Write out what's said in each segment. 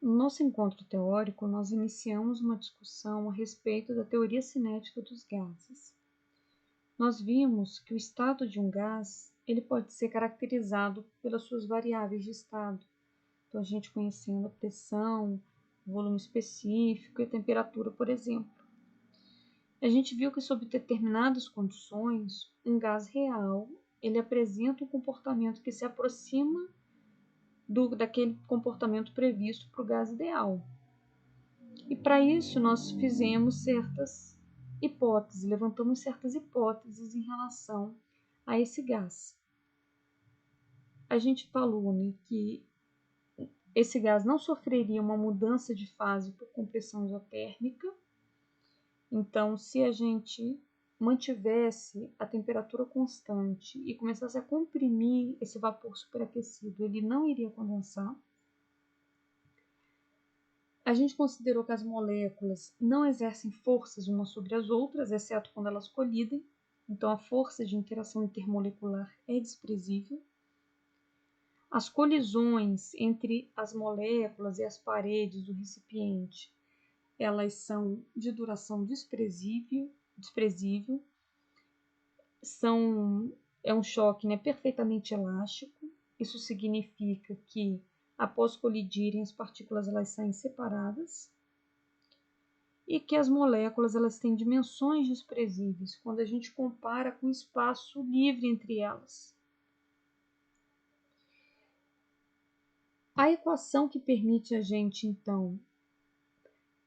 No nosso encontro teórico, nós iniciamos uma discussão a respeito da teoria cinética dos gases. Nós vimos que o estado de um gás ele pode ser caracterizado pelas suas variáveis de estado. Então, a gente conhecendo a pressão, o volume específico e a temperatura, por exemplo. A gente viu que, sob determinadas condições, um gás real ele apresenta um comportamento que se aproxima daquele comportamento previsto para o gás ideal. E para isso nós fizemos certas hipóteses, levantamos certas hipóteses em relação a esse gás. A gente falou, né, que esse gás não sofreria uma mudança de fase por compressão isotérmica. Então, se a gente mantivesse a temperatura constante e começasse a comprimir esse vapor superaquecido, ele não iria condensar. A gente considerou que as moléculas não exercem forças umas sobre as outras, exceto quando elas colidem. Então, a força de interação intermolecular é desprezível. As colisões entre as moléculas e as paredes do recipiente, elas são de duração desprezível. É um choque, né, perfeitamente elástico. Isso significa que, após colidirem, as partículas elas saem separadas. E que as moléculas elas têm dimensões desprezíveis quando a gente compara com o espaço livre entre elas. A equação que permite a gente, então,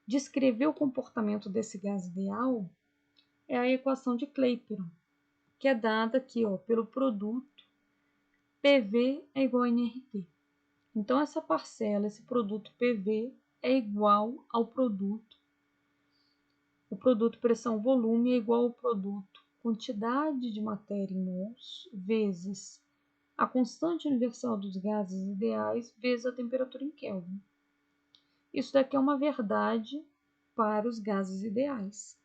descrever o comportamento desse gás ideal é a equação de Clapeyron, que é dada aqui pelo produto PV é igual a nRT. Então, essa parcela, esse produto PV, é igual ao produto. O produto pressão-volume é igual ao produto quantidade de matéria em mols vezes a constante universal dos gases ideais vezes a temperatura em Kelvin. Isso daqui é uma verdade para os gases ideais.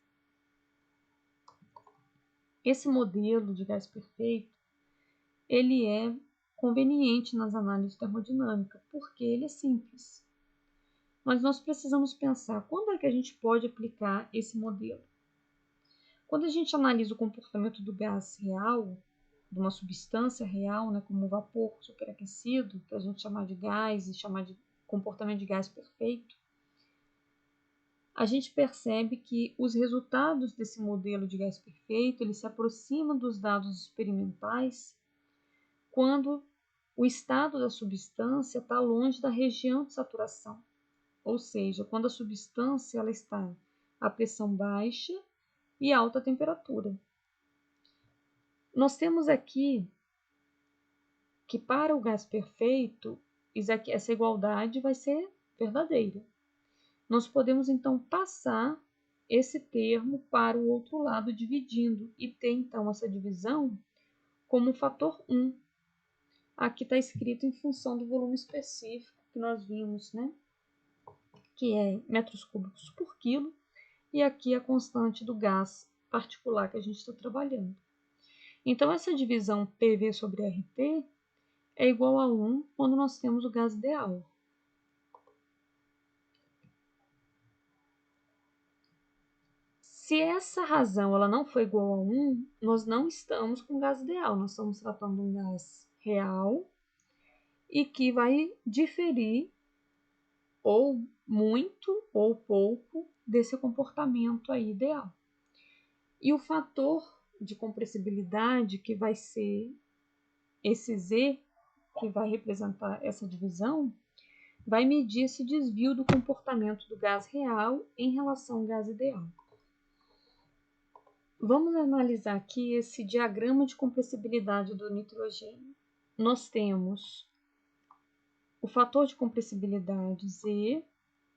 Esse modelo de gás perfeito, ele é conveniente nas análises termodinâmicas, porque ele é simples. Mas nós precisamos pensar quando é que a gente pode aplicar esse modelo. Quando a gente analisa o comportamento do gás real, de uma substância real, né, como o vapor superaquecido, que a gente chama de gás e chama de comportamento de gás perfeito, a gente percebe que os resultados desse modelo de gás perfeito ele se aproximam dos dados experimentais quando o estado da substância está longe da região de saturação, ou seja, quando a substância ela está a pressão baixa e alta temperatura. Nós temos aqui que para o gás perfeito, essa igualdade vai ser verdadeira. Nós podemos então passar esse termo para o outro lado dividindo e ter então essa divisão como fator 1. Aqui está escrito em função do volume específico que nós vimos, né? Que é metros cúbicos por quilo, e aqui a constante do gás particular que a gente está trabalhando. Então, essa divisão PV sobre RT é igual a 1 quando nós temos o gás ideal. Se essa razão ela não for igual a 1, nós não estamos com gás ideal, nós estamos tratando de um gás real e que vai diferir ou muito ou pouco desse comportamento aí ideal. E o fator de compressibilidade, que vai ser esse Z, que vai representar essa divisão, vai medir esse desvio do comportamento do gás real em relação ao gás ideal. Vamos analisar aqui esse diagrama de compressibilidade do nitrogênio. Nós temos o fator de compressibilidade Z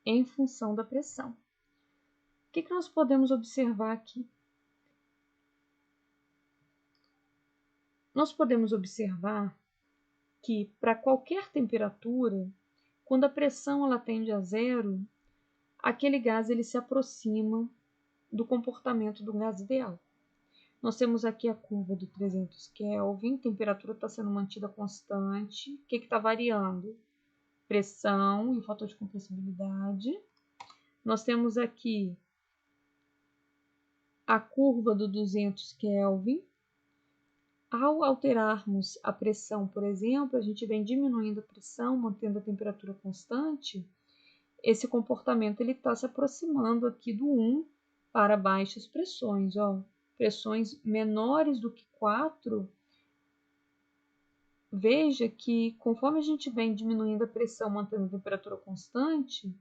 em função da pressão. O que nós podemos observar aqui? Nós podemos observar que para qualquer temperatura, quando a pressão ela tende a zero, aquele gás ele se aproxima do comportamento do gás ideal. Nós temos aqui a curva do 300 Kelvin, a temperatura está sendo mantida constante. O que está variando? pressão e o fator de compressibilidade. Nós temos aqui a curva do 200 Kelvin. Ao alterarmos a pressão, por exemplo, a gente vem diminuindo a pressão, mantendo a temperatura constante. Esse comportamento está se aproximando aqui do 1 para baixas pressões. Ó. Pressões menores do que 4. Veja que conforme a gente vem diminuindo a pressão, mantendo a temperatura constante,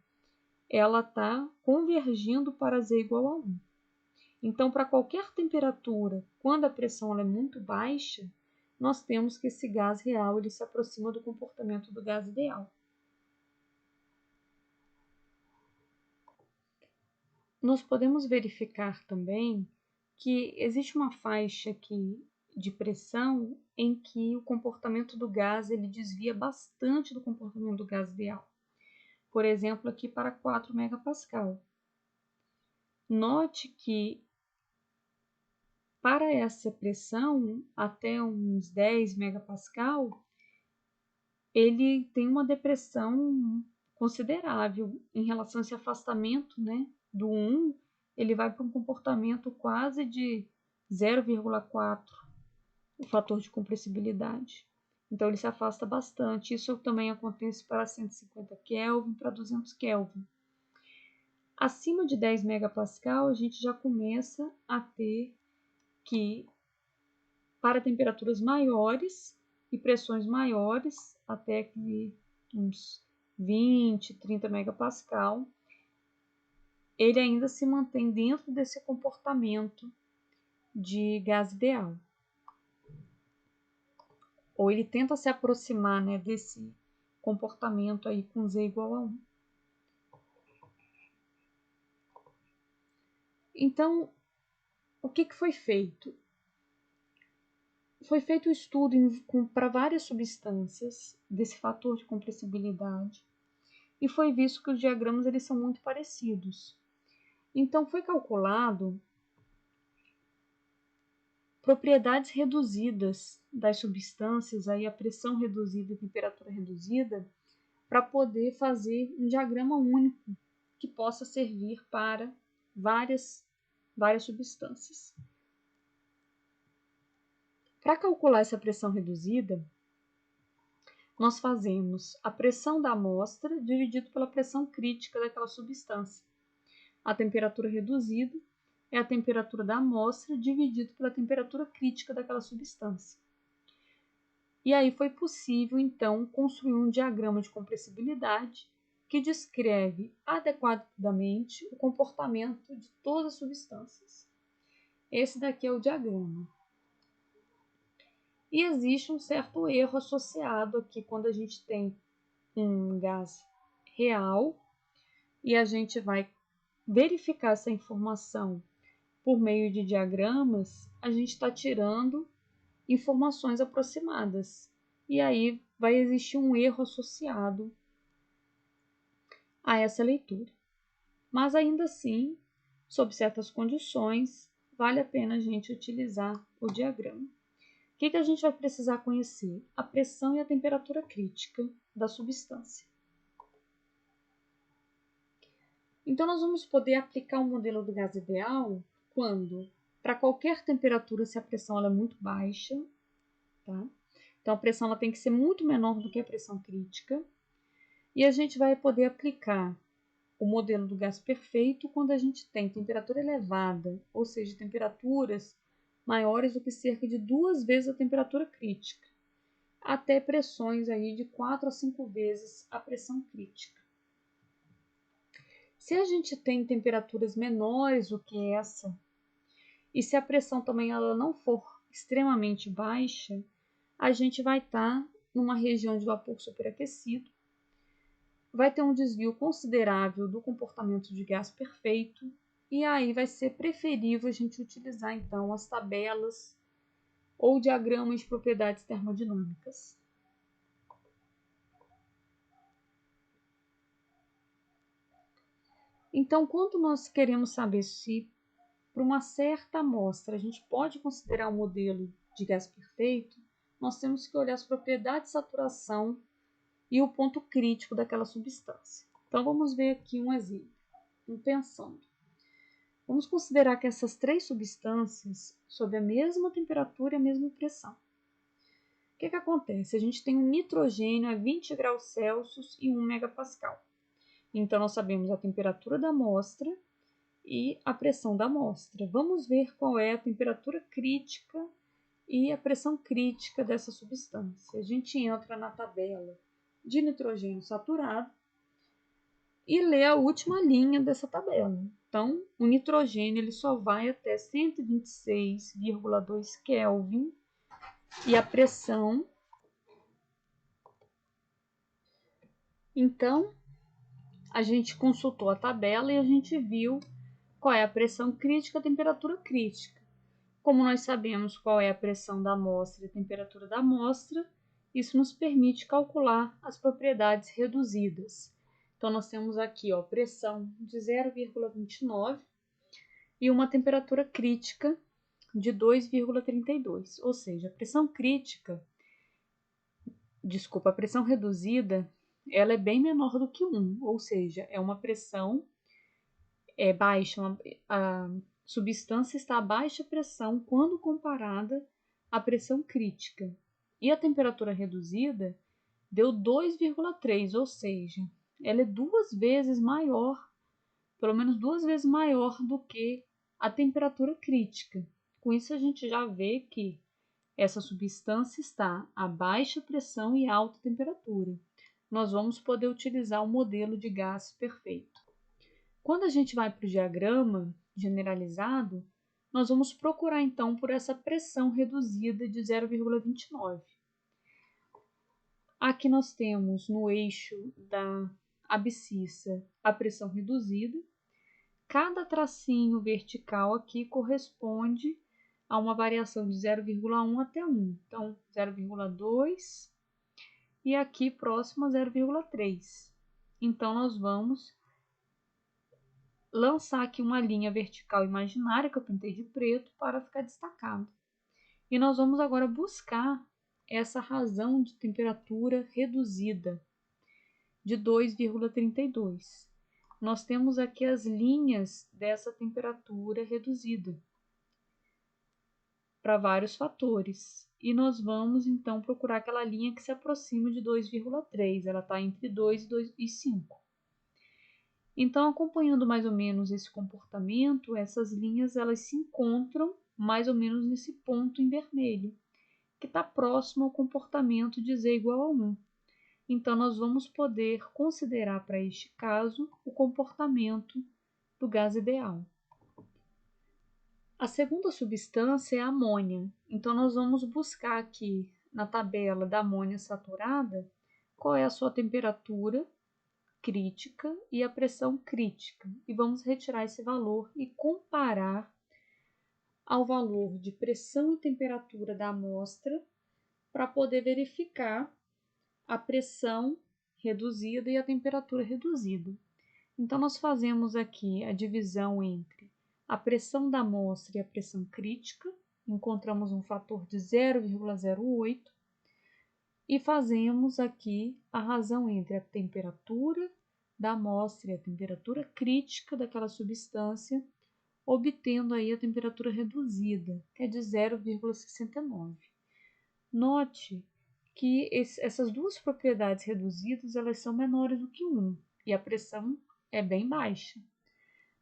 ela está convergindo para Z igual a 1. Então, para qualquer temperatura, quando a pressão é muito baixa, nós temos que esse gás real ele se aproxima do comportamento do gás ideal. Nós podemos verificar também que existe uma faixa aqui de pressão em que o comportamento do gás ele desvia bastante do comportamento do gás ideal. Por exemplo, aqui para 4 megapascal. Note que para essa pressão, até uns 10 megapascal, ele tem uma depressão considerável em relação a esse afastamento, né, do 1, ele vai para um comportamento quase de 0,4, o fator de compressibilidade. Então, ele se afasta bastante. Isso também acontece para 150 Kelvin, para 200 Kelvin. Acima de 10 megapascal, a gente já começa a ter que, para temperaturas maiores e pressões maiores, até que uns 20, 30 megapascal, ele ainda se mantém dentro desse comportamento de gás ideal. Ou ele tenta se aproximar, né, desse comportamento aí com Z igual a 1. Então, o que foi feito? Foi feito um estudo para várias substâncias desse fator de compressibilidade e foi visto que os diagramas eles são muito parecidos. Então, foi calculado propriedades reduzidas das substâncias, aí a pressão reduzida e a temperatura reduzida, para poder fazer um diagrama único que possa servir para várias substâncias. Para calcular essa pressão reduzida, nós fazemos a pressão da amostra dividido pela pressão crítica daquela substância. A temperatura reduzida é a temperatura da amostra dividido pela temperatura crítica daquela substância. E aí foi possível, então, construir um diagrama de compressibilidade que descreve adequadamente o comportamento de todas as substâncias. Esse daqui é o diagrama. E existe um certo erro associado aqui quando a gente tem um gás real e a gente vai verificar essa informação por meio de diagramas, a gente está tirando informações aproximadas. E aí vai existir um erro associado a essa leitura. Mas ainda assim, sob certas condições, vale a pena a gente utilizar o diagrama. O que a gente vai precisar conhecer? A pressão e a temperatura crítica da substância. Então, nós vamos poder aplicar o modelo do gás ideal quando, para qualquer temperatura, se a pressão ela é muito baixa, tá? Então, a pressão ela tem que ser muito menor do que a pressão crítica. E a gente vai poder aplicar o modelo do gás perfeito quando a gente tem temperatura elevada, ou seja, temperaturas maiores do que cerca de 2 vezes a temperatura crítica, até pressões aí de 4 a 5 vezes a pressão crítica. Se a gente tem temperaturas menores do que essa, e se a pressão também ela não for extremamente baixa, a gente vai estar numa região de vapor superaquecido, vai ter um desvio considerável do comportamento de gás perfeito, e aí vai ser preferível a gente utilizar então as tabelas ou diagramas de propriedades termodinâmicas. Então, quando nós queremos saber se para uma certa amostra a gente pode considerar um modelo de gás perfeito, nós temos que olhar as propriedades de saturação e o ponto crítico daquela substância. Então, vamos ver aqui um exemplo. Pensando. Vamos considerar que essas três substâncias sob a mesma temperatura e a mesma pressão. O que acontece? A gente tem um nitrogênio a 20 graus Celsius e 1 megapascal. Então, nós sabemos a temperatura da amostra e a pressão da amostra. Vamos ver qual é a temperatura crítica e a pressão crítica dessa substância. A gente entra na tabela de nitrogênio saturado e lê a última linha dessa tabela. Então, o nitrogênio ele só vai até 126,2 Kelvin e a pressão. Então, a gente consultou a tabela e a gente viu qual é a pressão crítica e a temperatura crítica. Como nós sabemos qual é a pressão da amostra e a temperatura da amostra, isso nos permite calcular as propriedades reduzidas. Então, nós temos aqui pressão de 0,29 e uma temperatura crítica de 2,32. Ou seja, a pressão reduzida, ela é bem menor do que 1, ou seja, é uma pressão baixa, a substância está a baixa pressão quando comparada à pressão crítica. E a temperatura reduzida deu 2,3, ou seja, ela é 2 vezes maior, pelo menos 2 vezes maior do que a temperatura crítica. Com isso a gente já vê que essa substância está a baixa pressão e alta temperatura. Nós vamos poder utilizar o modelo de gás perfeito. Quando a gente vai para o diagrama generalizado, nós vamos procurar então por essa pressão reduzida de 0,29. Aqui nós temos no eixo da abscissa a pressão reduzida. Cada tracinho vertical aqui corresponde a uma variação de 0,1 até 1. Então, 0,2 e aqui próximo a 0,3. Então, nós vamos lançar aqui uma linha vertical imaginária que eu pintei de preto para ficar destacado. E nós vamos agora buscar essa razão de temperatura reduzida de 2,32. Nós temos aqui as linhas dessa temperatura reduzida para vários fatores. E nós vamos então procurar aquela linha que se aproxima de 2,3. Ela está entre 2 e 5. Então, acompanhando mais ou menos esse comportamento, essas linhas elas se encontram mais ou menos nesse ponto em vermelho, que está próximo ao comportamento de Z igual a 1. Então, nós vamos poder considerar para este caso o comportamento do gás ideal. A segunda substância é a amônia. Então, nós vamos buscar aqui na tabela da amônia saturada qual é a sua temperatura crítica e a pressão crítica. E vamos retirar esse valor e comparar ao valor de pressão e temperatura da amostra para poder verificar a pressão reduzida e a temperatura reduzida. Então, nós fazemos aqui a divisão entre a pressão da amostra e a pressão crítica, encontramos um fator de 0,08 e fazemos aqui a razão entre a temperatura da amostra e a temperatura crítica daquela substância, obtendo aí a temperatura reduzida, que é de 0,69. Note que essas duas propriedades reduzidas elas são menores do que 1 e a pressão é bem baixa.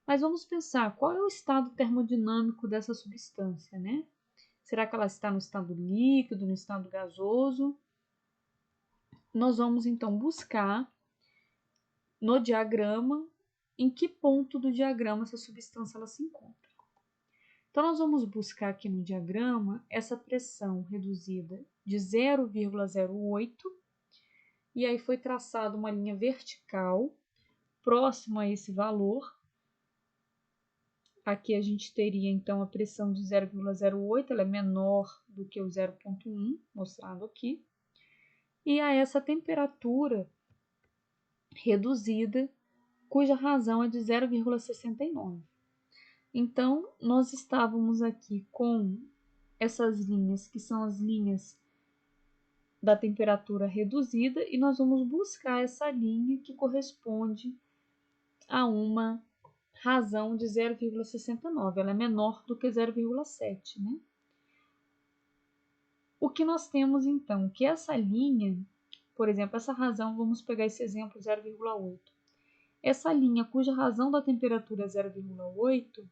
Mas vamos pensar, qual é o estado termodinâmico dessa substância, né? Será que ela está no estado líquido, no estado gasoso? Nós vamos então buscar no diagrama em que ponto do diagrama essa substância ela se encontra. Então, nós vamos buscar aqui no diagrama essa pressão reduzida de 0,08 e aí foi traçada uma linha vertical próximo a esse valor. Aqui a gente teria então a pressão de 0,08, ela é menor do que o 0,1, mostrado aqui. E a essa temperatura reduzida, cuja razão é de 0,69. Então, nós estávamos aqui com essas linhas, que são as linhas da temperatura reduzida e nós vamos buscar essa linha que corresponde a uma razão de 0,69. Ela é menor do que 0,7, né? O que nós temos então? Que essa linha, por exemplo, essa razão, vamos pegar esse exemplo 0,8. Essa linha cuja razão da temperatura é 0,8,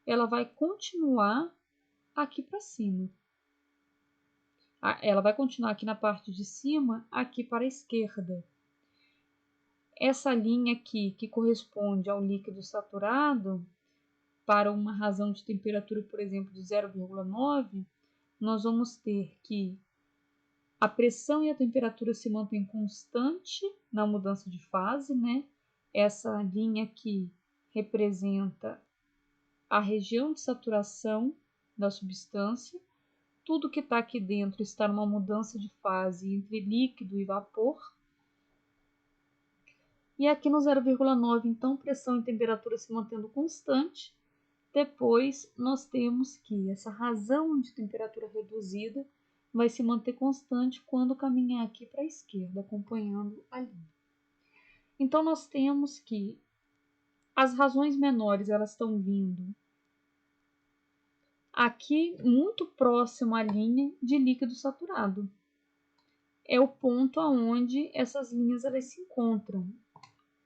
ela vai continuar aqui para cima. Ela vai continuar aqui na parte de cima, aqui para a esquerda. Essa linha aqui, que corresponde ao líquido saturado, para uma razão de temperatura, por exemplo, de 0,9, nós vamos ter que a pressão e a temperatura se mantêm constante na mudança de fase, né? Essa linha aqui representa a região de saturação da substância. Tudo que está aqui dentro está numa mudança de fase entre líquido e vapor. E aqui no 0,9, então, pressão e temperatura se mantendo constante. Depois, nós temos que essa razão de temperatura reduzida vai se manter constante quando caminhar aqui para a esquerda, acompanhando a linha. Então, nós temos que as razões menores, elas estão vindo aqui muito próximo à linha de líquido saturado. É o ponto aonde essas linhas elas se encontram.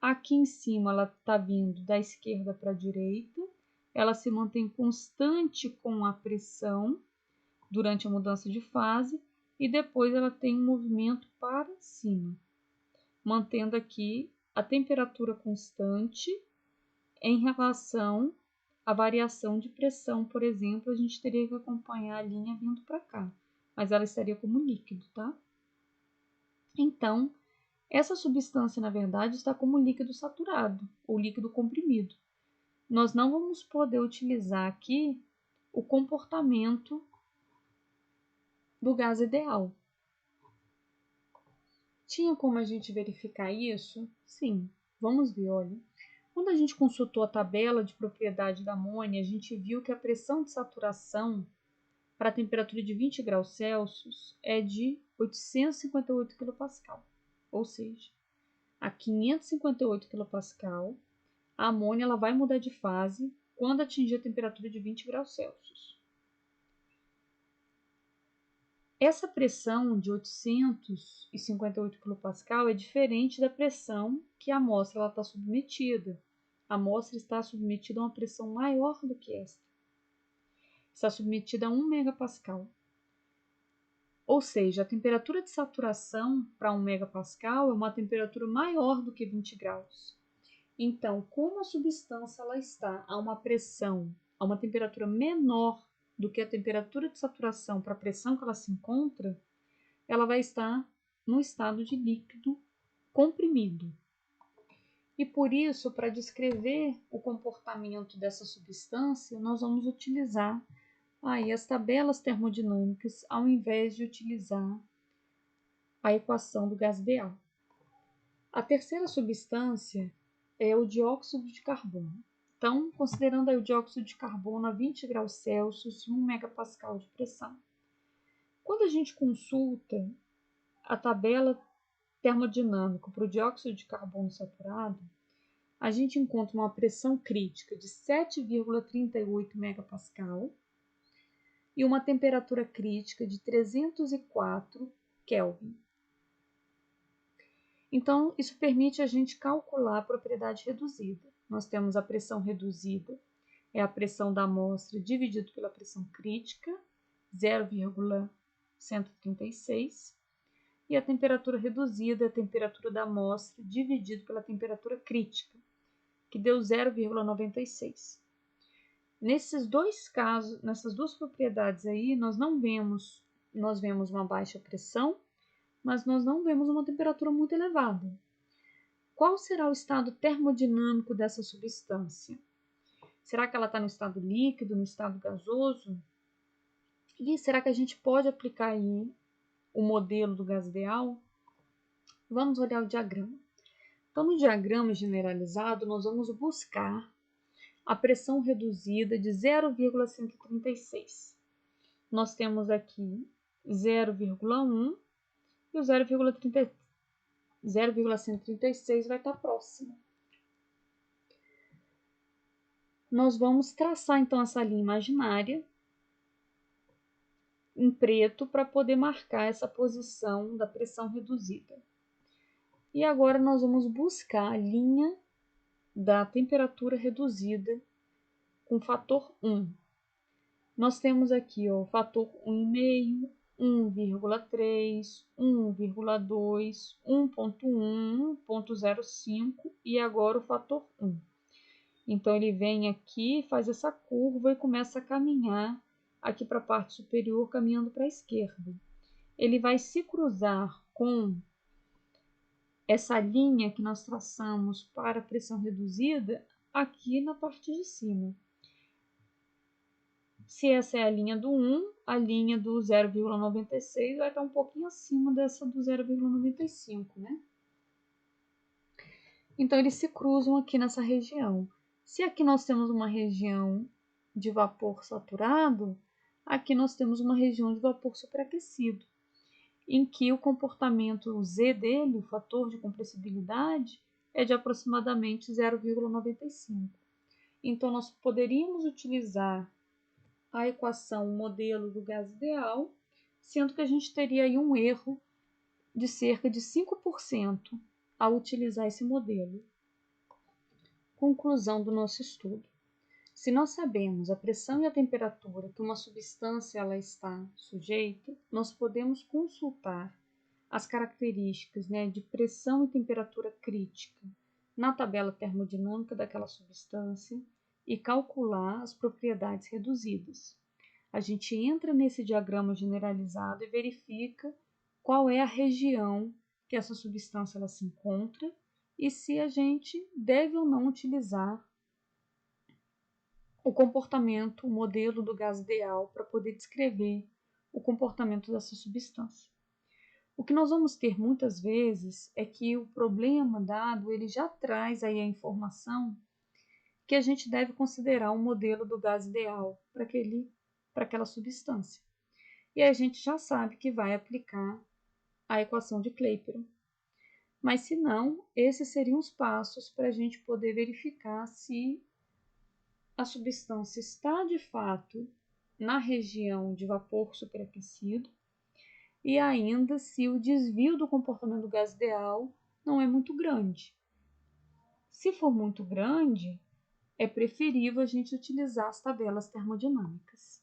Aqui em cima ela está vindo da esquerda para a direita, ela se mantém constante com a pressão durante a mudança de fase e depois ela tem um movimento para cima, mantendo aqui a temperatura constante em relação à variação de pressão. Por exemplo, a gente teria que acompanhar a linha vindo para cá, mas ela estaria como líquido, tá? Então, essa substância, na verdade, está como líquido saturado ou líquido comprimido. Nós não vamos poder utilizar aqui o comportamento do gás ideal. Tinha como a gente verificar isso? Sim, vamos ver, olha. Quando a gente consultou a tabela de propriedade da amônia, a gente viu que a pressão de saturação para a temperatura de 20 graus Celsius é de 858 kPa. Ou seja, a 558 kPa, a amônia ela vai mudar de fase quando atingir a temperatura de 20 graus Celsius. Essa pressão de 858 kPa é diferente da pressão que a amostra está submetida. A amostra está submetida a uma pressão maior do que esta. Está submetida a 1 megapascal. Ou seja, a temperatura de saturação para 1 megapascal é uma temperatura maior do que 20 graus. Então, como a substância ela está a uma pressão, a uma temperatura menor do que a temperatura de saturação para a pressão que ela se encontra, ela vai estar no estado de líquido comprimido. E por isso, para descrever o comportamento dessa substância, nós vamos utilizar aí as tabelas termodinâmicas ao invés de utilizar a equação do gás ideal. A terceira substância é o dióxido de carbono. Então, considerando aí o dióxido de carbono a 20 graus Celsius e 1 megapascal de pressão. Quando a gente consulta a tabela termodinâmica para o dióxido de carbono saturado, a gente encontra uma pressão crítica de 7,38 megapascal e uma temperatura crítica de 304 Kelvin. Então, isso permite a gente calcular a propriedade reduzida. Nós temos a pressão reduzida, é a pressão da amostra dividido pela pressão crítica, 0,136, e a temperatura reduzida é a temperatura da amostra dividido pela temperatura crítica, que deu 0,96. Nesses dois casos, nessas duas propriedades aí, nós vemos uma baixa pressão, mas nós não vemos uma temperatura muito elevada. Qual será o estado termodinâmico dessa substância? Será que ela está no estado líquido, no estado gasoso? E será que a gente pode aplicar aí o modelo do gás ideal? Vamos olhar o diagrama. Então, no diagrama generalizado, nós vamos buscar a pressão reduzida de 0,136. Nós temos aqui 0,1 e o 0,136 vai estar próximo. Nós vamos traçar então essa linha imaginária em preto para poder marcar essa posição da pressão reduzida. E agora nós vamos buscar a linha da temperatura reduzida com fator 1. Nós temos aqui o fator 1,5, 1,3, 1,2, 1,1, 1,05 e agora o fator 1. Então, ele vem aqui, faz essa curva e começa a caminhar aqui para a parte superior, caminhando para a esquerda. Ele vai se cruzar com essa linha que nós traçamos para a pressão reduzida aqui na parte de cima. Se essa é a linha do 1, a linha do 0,96 vai estar um pouquinho acima dessa do 0,95, né? Então, eles se cruzam aqui nessa região. Se aqui nós temos uma região de vapor saturado, aqui nós temos uma região de vapor superaquecido, em que o comportamento Z dele, o fator de compressibilidade, é de aproximadamente 0,95. Então, nós poderíamos utilizar a equação, o modelo do gás ideal, sendo que a gente teria aí um erro de cerca de 5% ao utilizar esse modelo. Conclusão do nosso estudo. Se nós sabemos a pressão e a temperatura que uma substância ela está sujeita, nós podemos consultar as características, de pressão e temperatura crítica na tabela termodinâmica daquela substância e calcular as propriedades reduzidas. A gente entra nesse diagrama generalizado e verifica qual é a região que essa substância ela se encontra e se a gente deve ou não utilizar o comportamento, o modelo do gás ideal para poder descrever o comportamento dessa substância. O que nós vamos ter muitas vezes é que o problema dado, ele já traz aí a informação que a gente deve considerar um modelo do gás ideal para aquela substância. E a gente já sabe que vai aplicar a equação de Clapeyron. Mas se não, esses seriam os passos para a gente poder verificar se a substância está de fato na região de vapor superaquecido e ainda se o desvio do comportamento do gás ideal não é muito grande. Se for muito grande, é preferível a gente utilizar as tabelas termodinâmicas.